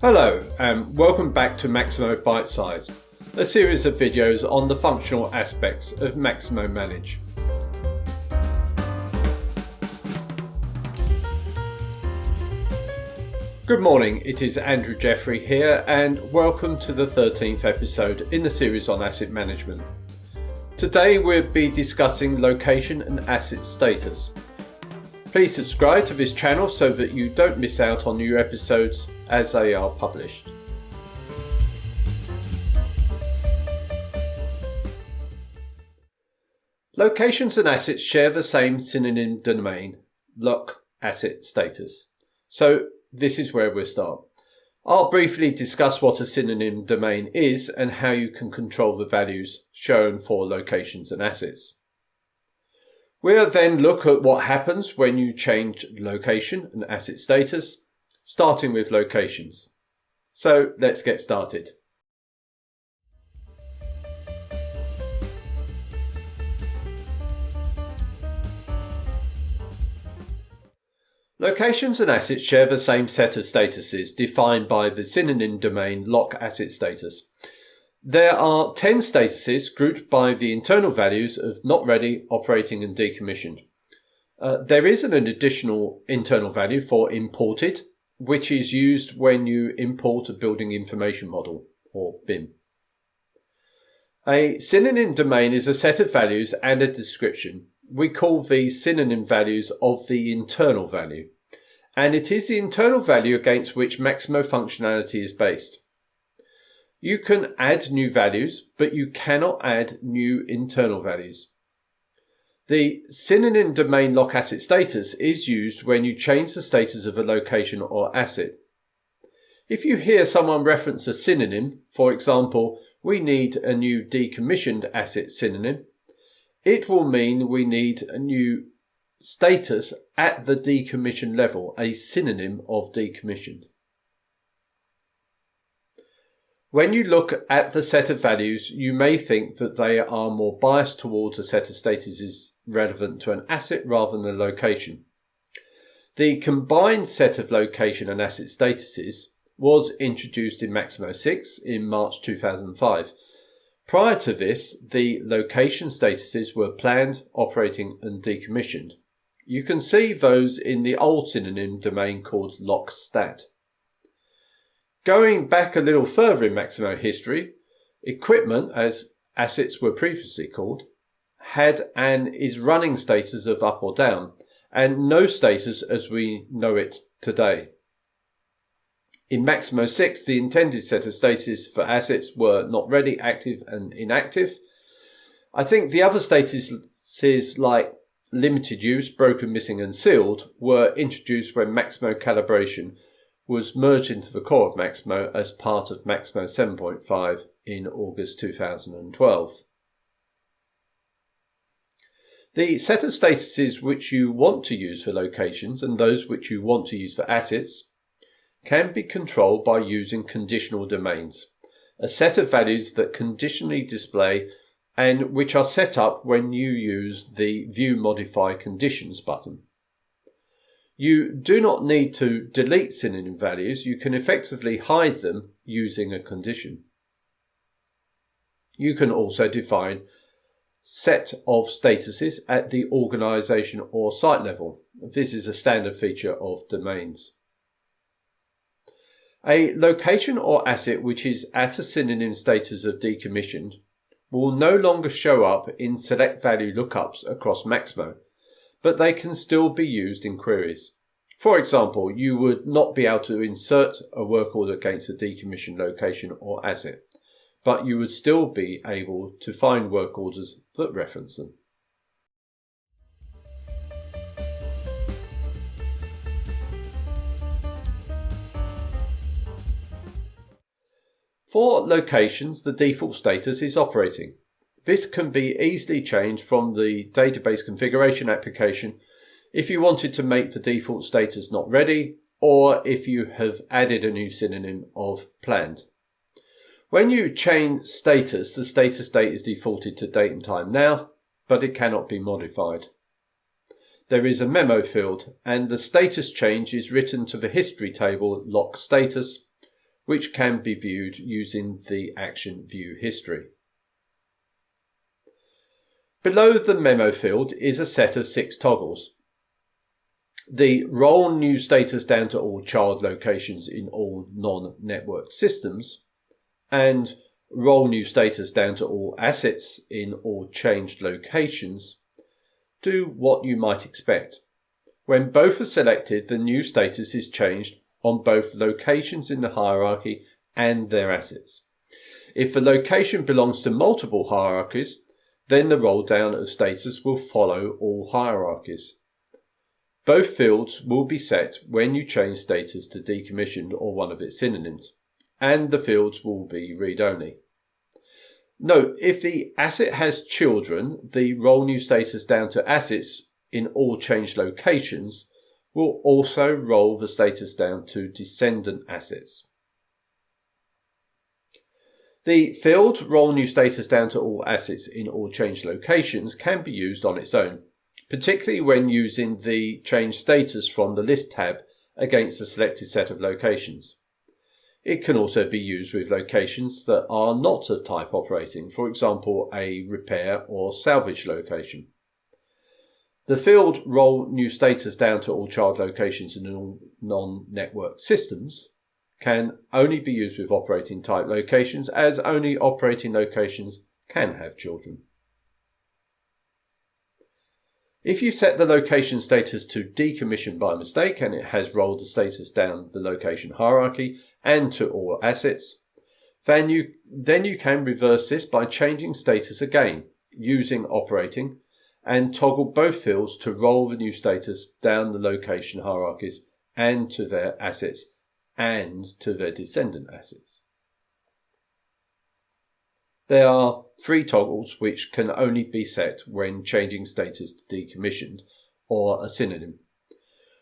Hello and welcome back to Maximo Bite Size, a series of videos on the functional aspects of Maximo Manage. Good morning, it is Andrew Jeffrey here and welcome to the 13th episode in the series on asset management. Today we'll be discussing location and asset status. Please subscribe to this channel so that you don't miss out on new episodes as they are published. Locations and assets share the same synonym domain, LOCASSETSTATUS. So this is where we'll start. I'll briefly discuss what a synonym domain is and how you can control the values shown for locations and assets. We'll then look at what happens when you change location and asset status, starting with locations. So let's get started. Locations and assets share the same set of statuses defined by the synonym domain LOCASSETSTATUS. There are 10 statuses grouped by the internal values of not ready, operating and decommissioned. There is an additional internal value for imported, which is used when you import a building information model, or BIM. A synonym domain is a set of values and a description. We call these synonym values of the internal value, and it is the internal value against which Maximo functionality is based. You can add new values, but you cannot add new internal values. The synonym domain LOCASSETSTATUS is used when you change the status of a location or asset. If you hear someone reference a synonym, for example, we need a new decommissioned asset synonym, it will mean we need a new status at the decommissioned level, a synonym of decommissioned. When you look at the set of values, you may think that they are more biased towards a set of statuses relevant to an asset rather than a location. The combined set of location and asset statuses was introduced in Maximo 6 in March 2005. Prior to this, the location statuses were planned, operating and decommissioned. You can see those in the old synonym domain called LOCSTAT. Going back a little further in Maximo history, equipment, as assets were previously called, had and is running status of up or down, and no status as we know it today. In Maximo 6, the intended set of statuses for assets were not ready, active and inactive. I think the other statuses like limited use, broken, missing and sealed were introduced when Maximo calibration was merged into the core of Maximo as part of Maximo 7.5 in August 2012. The set of statuses which you want to use for locations and those which you want to use for assets can be controlled by using conditional domains, a set of values that conditionally display and which are set up when you use the View Modify Conditions button. You do not need to delete synonym values, you can effectively hide them using a condition. You can also define set of statuses at the organization or site level. This is a standard feature of domains. A location or asset which is at a synonym status of decommissioned will no longer show up in select value lookups across Maximo, but they can still be used in queries. For example, you would not be able to insert a work order against a decommissioned location or asset, but you would still be able to find work orders that reference them. For locations, the default status is operating. This can be easily changed from the database configuration application if you wanted to make the default status not ready, or if you have added a new synonym of planned. When you change status, the status date is defaulted to date and time now, but it cannot be modified. There is a memo field, and the status change is written to the history table lock status, which can be viewed using the Action View History. Below the memo field is a set of 6 toggles. The Roll New Status down to all child locations in all non-network systems and Roll New Status down to all assets in all changed locations do what you might expect. When both are selected, the new status is changed on both locations in the hierarchy and their assets. If the location belongs to multiple hierarchies, then the roll down of status will follow all hierarchies. Both fields will be set when you change status to decommissioned or one of its synonyms, and the fields will be read-only. Note, if the asset has children, the roll new status down to assets in all changed locations will also roll the status down to descendant assets. The field Roll New Status down to all assets in all changed locations can be used on its own, particularly when using the Change Status from the List tab against a selected set of locations. It can also be used with locations that are not of type operating, for example a repair or salvage location. The field Roll New Status down to all child locations in all non-network systems can only be used with operating type locations, as only operating locations can have children. If you set the location status to decommission by mistake and it has rolled the status down the location hierarchy and to all assets, then you can reverse this by changing status again using operating and toggle both fields to roll the new status down the location hierarchies and to their assets and to their descendant assets. There are 3 toggles which can only be set when changing status to decommissioned or a synonym.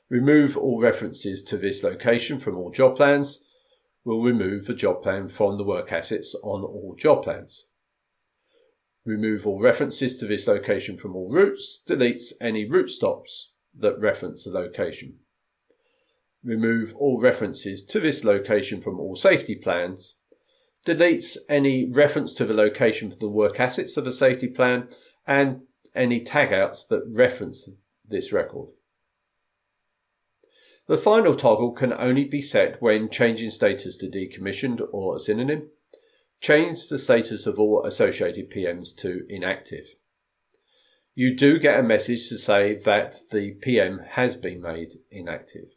Remove all references to this location from all job plans will remove the job plan from the work assets on all job plans. Remove all references to this location from all routes deletes any route stops that reference the location. Remove all references to this location from all safety plans, deletes any reference to the location for the work assets of a safety plan, and any tagouts that reference this record. The final toggle can only be set when changing status to decommissioned or a synonym. Change the status of all associated PMs to inactive. You do get a message to say that the PM has been made inactive.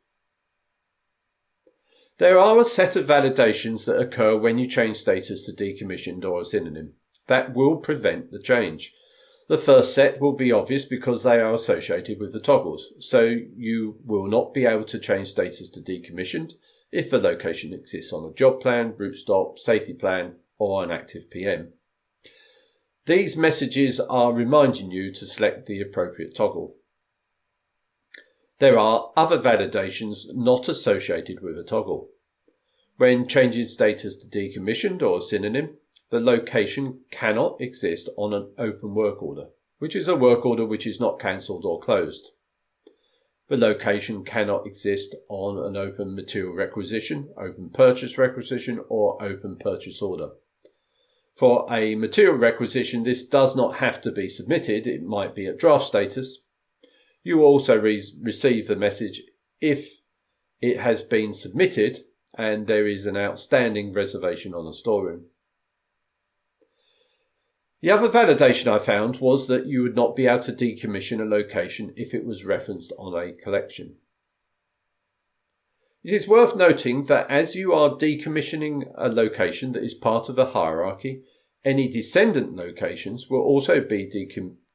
There are a set of validations that occur when you change status to decommissioned or a synonym that will prevent the change. The first set will be obvious because they are associated with the toggles, so you will not be able to change status to decommissioned if the location exists on a job plan, route stop, safety plan, or an active PM. These messages are reminding you to select the appropriate toggle. There are other validations not associated with a toggle. When changing status to decommissioned or synonym, the location cannot exist on an open work order, which is a work order which is not cancelled or closed. The location cannot exist on an open material requisition, open purchase requisition, or open purchase order. For a material requisition, this does not have to be submitted. It might be at draft status. You will also receive the message if it has been submitted and there is an outstanding reservation on a storeroom. The other validation I found was that you would not be able to decommission a location if it was referenced on a collection. It is worth noting that as you are decommissioning a location that is part of a hierarchy, any descendant locations will also be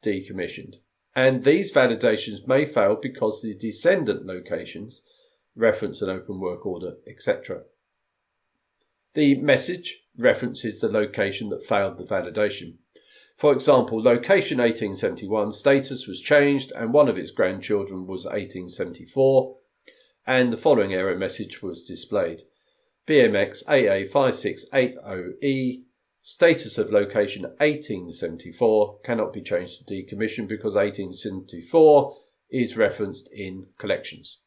decommissioned, and these validations may fail because the descendant locations reference an open work order, etc. The message references the location that failed the validation. For example, location 1871 status was changed and one of its grandchildren was 1874, and the following error message was displayed. BMX AA5680E, status of location 1874 cannot be changed to decommission because 1874 is referenced in collections.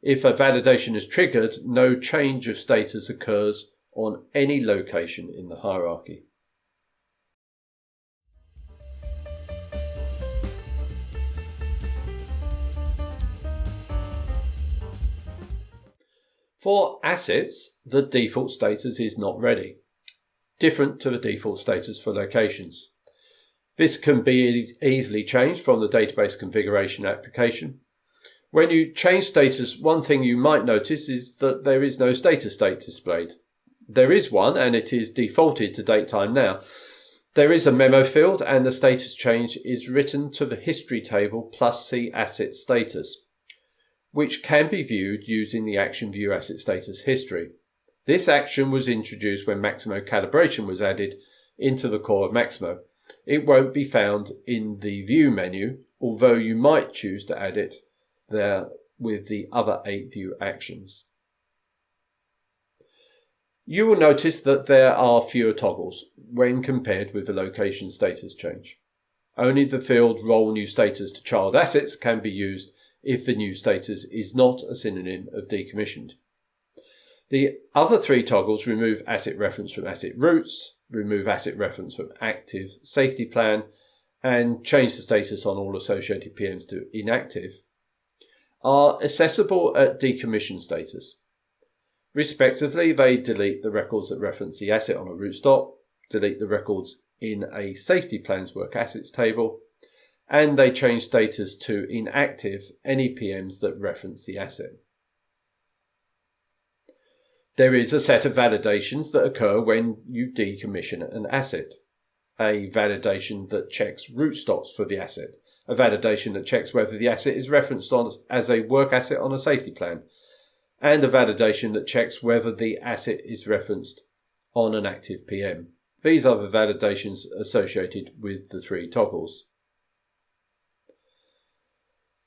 If a validation is triggered, no change of status occurs on any location in the hierarchy. For assets, the default status is not ready, different to the default status for locations. This can be easily changed from the database configuration application. When you change status, one thing you might notice is that there is no status state displayed. There is one, and it is defaulted to date time now. There is a memo field, and the status change is written to the history table plus see asset status, which can be viewed using the action view asset status history. This action was introduced when Maximo calibration was added into the core of Maximo. It won't be found in the view menu, although you might choose to add it there with the other 8 view actions. You will notice that there are fewer toggles when compared with the location status change. Only the field roll new status to child assets can be used if the new status is not a synonym of decommissioned. The other 3 toggles remove asset reference from asset roots, remove asset reference from active safety plan, and change the status on all associated PMs to inactive, are accessible at decommission status. Respectively, they delete the records that reference the asset on a root stop, delete the records in a safety plans work assets table, and they change status to inactive any PMs that reference the asset. There is a set of validations that occur when you decommission an asset. A validation that checks root stops for the asset, a validation that checks whether the asset is referenced as a work asset on a safety plan, and a validation that checks whether the asset is referenced on an active PM. These are the validations associated with the 3 toggles.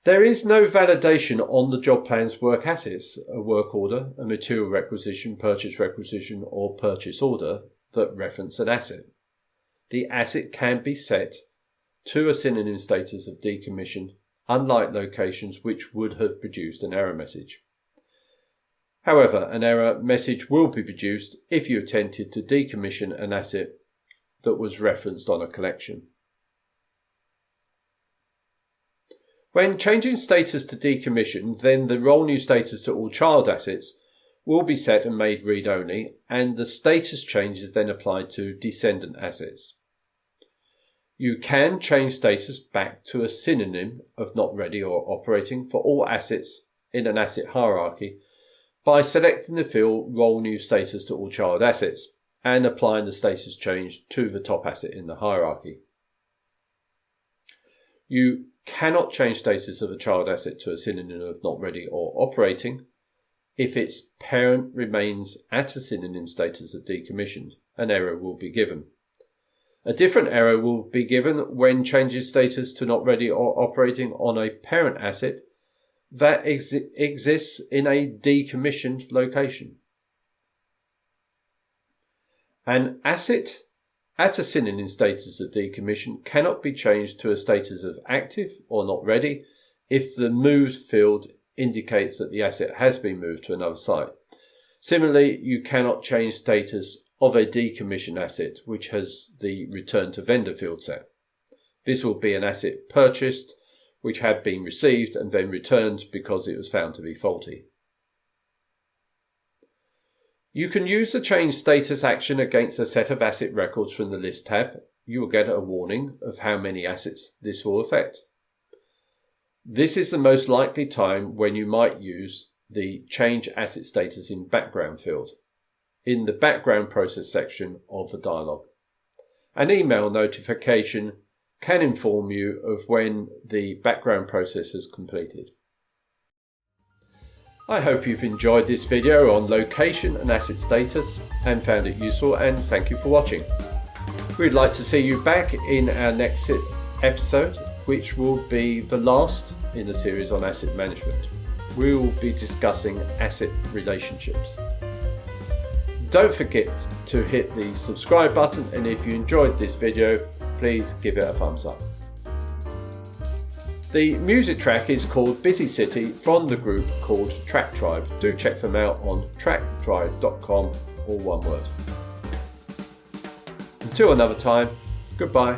There is no validation on the job plan's work assets, a work order, a material requisition, or purchase order that reference an asset. The asset can be set to a synonym status of decommissioned, unlike locations which would have produced an error message. However, an error message will be produced if you attempted to decommission an asset that was referenced on a collection. When changing status to decommission, then the roll new status to all child assets will be set and made read-only, and the status change is then applied to descendant assets. You can change status back to a synonym of not ready or operating for all assets in an asset hierarchy by selecting the field roll new status to all child assets and applying the status change to the top asset in the hierarchy. You cannot change status of a child asset to a synonym of not ready or operating if its parent remains at a synonym status of decommissioned. An error will be given. A different error will be given when changing status to not ready or operating on a parent asset that exists in a decommissioned location. An asset at a synonym status of decommission cannot be changed to a status of active or not ready if the moved field indicates that the asset has been moved to another site. Similarly, you cannot change status of a decommissioned asset which has the return to vendor field set. This will be an asset purchased which had been received and then returned because it was found to be faulty. You can use the change status action against a set of asset records from the list tab. You will get a warning of how many assets this will affect. This is the most likely time when you might use the change asset status in background field in the background process section of the dialog. An email notification can inform you of when the background process has completed. I hope you've enjoyed this video on location and asset status and found it useful, and thank you for watching. We'd like to see you back in our next episode, which will be the last in the series on asset management. We will be discussing asset relationships. Don't forget to hit the subscribe button, and if you enjoyed this video, please give it a thumbs up. The music track is called Busy City from the group called Track Tribe. Do check them out on tracktribe.com, all one word. Until another time, goodbye.